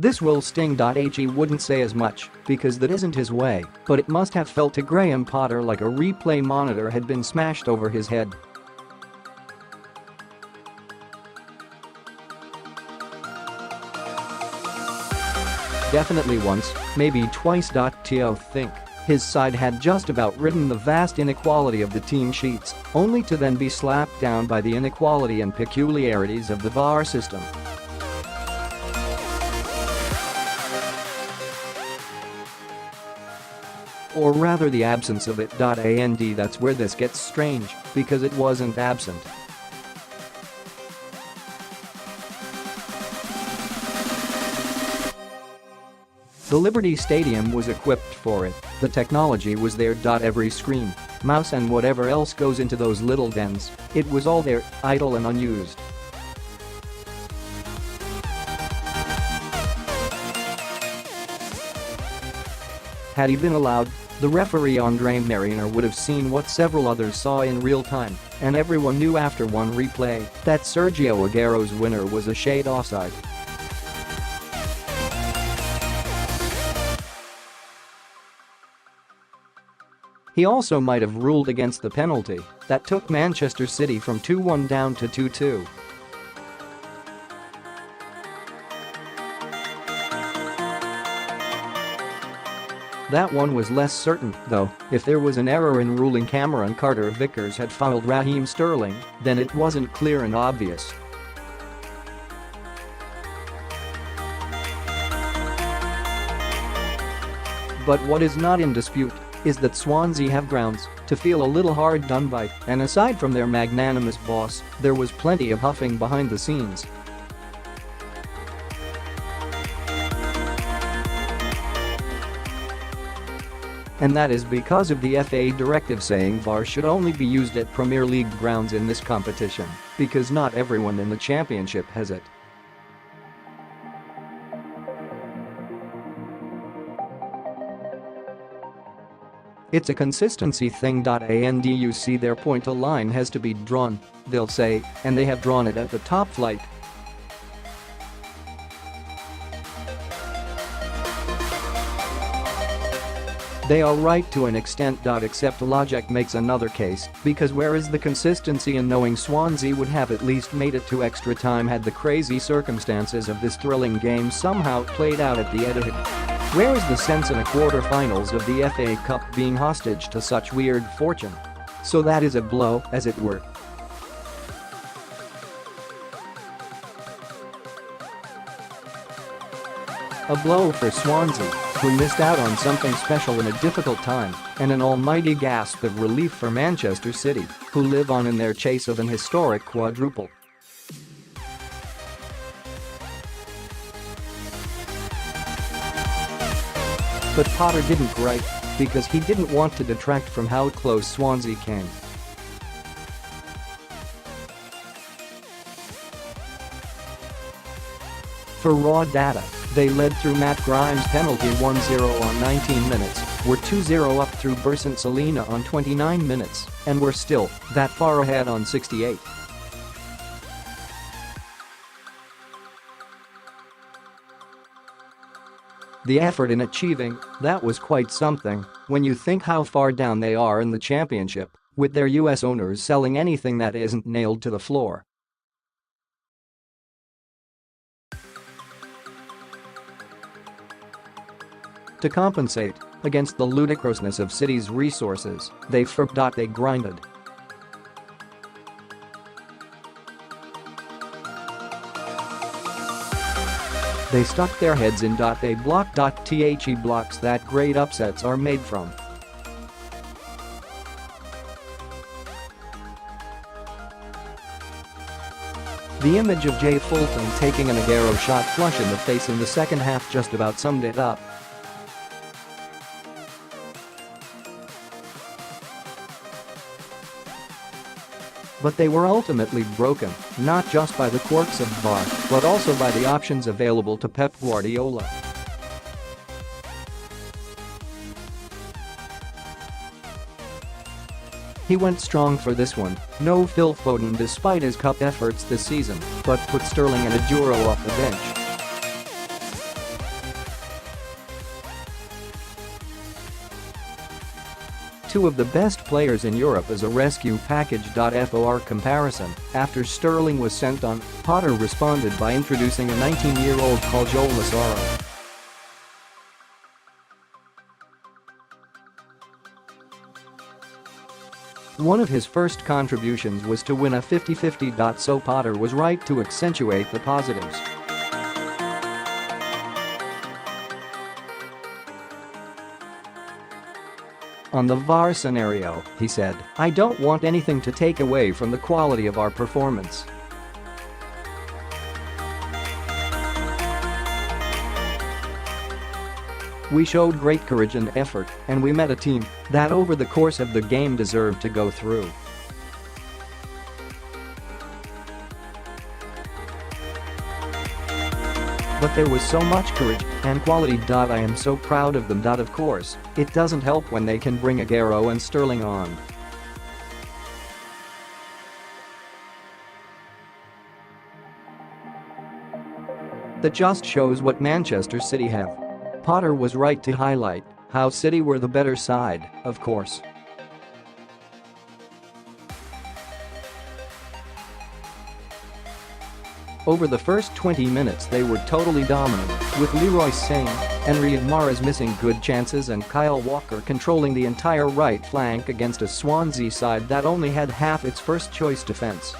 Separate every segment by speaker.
Speaker 1: This will sting.He wouldn't say as much, because that isn't his way, but it must have felt to Graham Potter like a replay monitor had been smashed over his head. Definitely once, maybe twice.To think. His side had just about ridden the vast inequality of the team sheets, only to then be slapped down by the inequality and peculiarities of the VAR system. Or rather the absence of it.And that's where this gets strange, because it wasn't absent. The Liberty Stadium was equipped for it, the technology was there. Every screen, mouse and whatever else goes into those little dens, it was all there, idle and unused. Had he been allowed, the referee Andre Marriner would have seen what several others saw in real time, and everyone knew after one replay that Sergio Aguero's winner was a shade offside. He also might have ruled against the penalty that took Manchester City from 2-1 down to 2-2. That one was less certain, though. If there was an error in ruling Cameron Carter-Vickers had fouled Raheem Sterling, then it wasn't clear and obvious. But what is not in dispute is that Swansea have grounds to feel a little hard done by, and aside from their magnanimous boss, there was plenty of huffing behind the scenes. And that is because of the FA directive saying VAR should only be used at Premier League grounds in this competition, because not everyone in the Championship has it. It's a consistency thing.And you see their point a line has to be drawn, they'll say, and they have drawn it at the top flight. They are right to an extent.Except logic makes another case, because where is the consistency in knowing Swansea would have at least made it to extra time had the crazy circumstances of this thrilling game somehow played out at the Etihad? Where is the sense in the quarter-finals of the FA Cup being hostage to such weird fortune? So that is a blow, as it were. A blow for Swansea, who missed out on something special in a difficult time, and an almighty gasp of relief for Manchester City, who live on in their chase of an historic quadruple. But Potter didn't gripe, because he didn't want to detract from how close Swansea came. For raw data, they led through Matt Grimes' penalty 1-0 on 19 minutes, were 2-0 up through Bersant Celina on 29 minutes, and were still that far ahead on 68. The effort in achieving that was quite something when you think how far down they are in the Championship, with their US owners selling anything that isn't nailed to the floor. To compensate against the ludicrousness of City's resources, they fought.They grinded. They stuck their heads in.They blocked.The blocks that great upsets are made from. The image of Jay Fulton taking an Aguero shot flush in the face in the second half just about summed it up. But they were ultimately broken, not just by the quirks of VAR, but also by the options available to Pep Guardiola. He went strong for this one, no Phil Foden despite his cup efforts this season, but put Sterling and Ageuro off the bench. two of the best players in Europe as a rescue package.For comparison. After Sterling was sent on, Potter responded by introducing a 19-year-old called Joel Lazaro. One of his first contributions was to win a 50-50. So Potter was right to accentuate the positives. On the VAR scenario, he said, "I don't want anything to take away from the quality of our performance. We showed great courage and effort, and we met a team that over the course of the game deserved to go through. But there was so much courage and quality. I am so proud of them. Of course, it doesn't help when they can bring Aguero and Sterling on. That just shows what Manchester City have." Potter was right to highlight how City were the better side, of course. Over the first 20 minutes they were totally dominant, with Leroy Sane and Riyad Mahrez missing good chances and Kyle Walker controlling the entire right flank against a Swansea side that only had half its first-choice defence.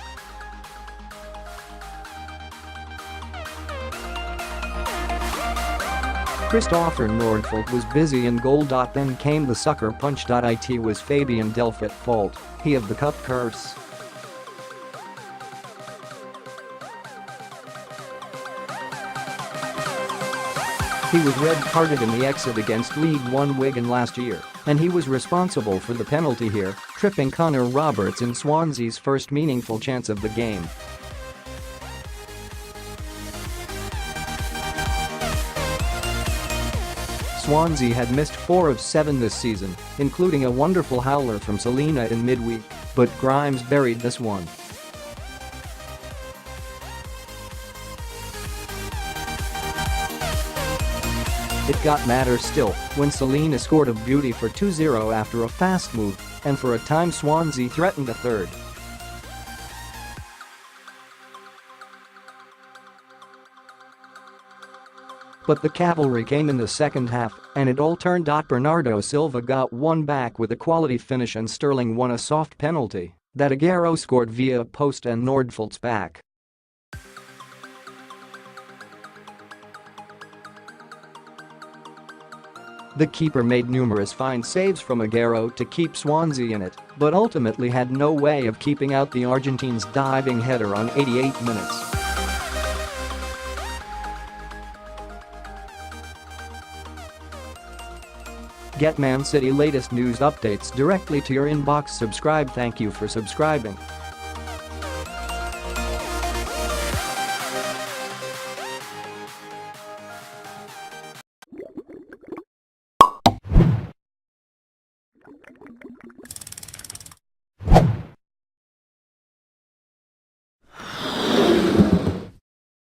Speaker 1: Christopher Nordfeldt was busy in goal. Then came the sucker punch. It was Fabian Delph at fault, he of the cup curse. He was red-carded in the exit against League One Wigan last year, and he was responsible for the penalty here, tripping Connor Roberts in Swansea's first meaningful chance of the game. Swansea had missed 4 of 7 this season, including a wonderful howler from Celina in midweek, but Grimes buried this one. It got madder still when Celina scored a beauty for 2-0 after a fast move, and for a time Swansea threatened a third. But the cavalry came in the second half, and it all turned. Bernardo Silva got one back with a quality finish and Sterling won a soft penalty that Aguero scored via a post and Nordfeldt's back. The keeper made numerous fine saves from Aguero to keep Swansea in it, but ultimately had no way of keeping out the Argentines' diving header on 88 minutes. Get Man City latest news updates directly to your inbox. Subscribe. Thank you for subscribing.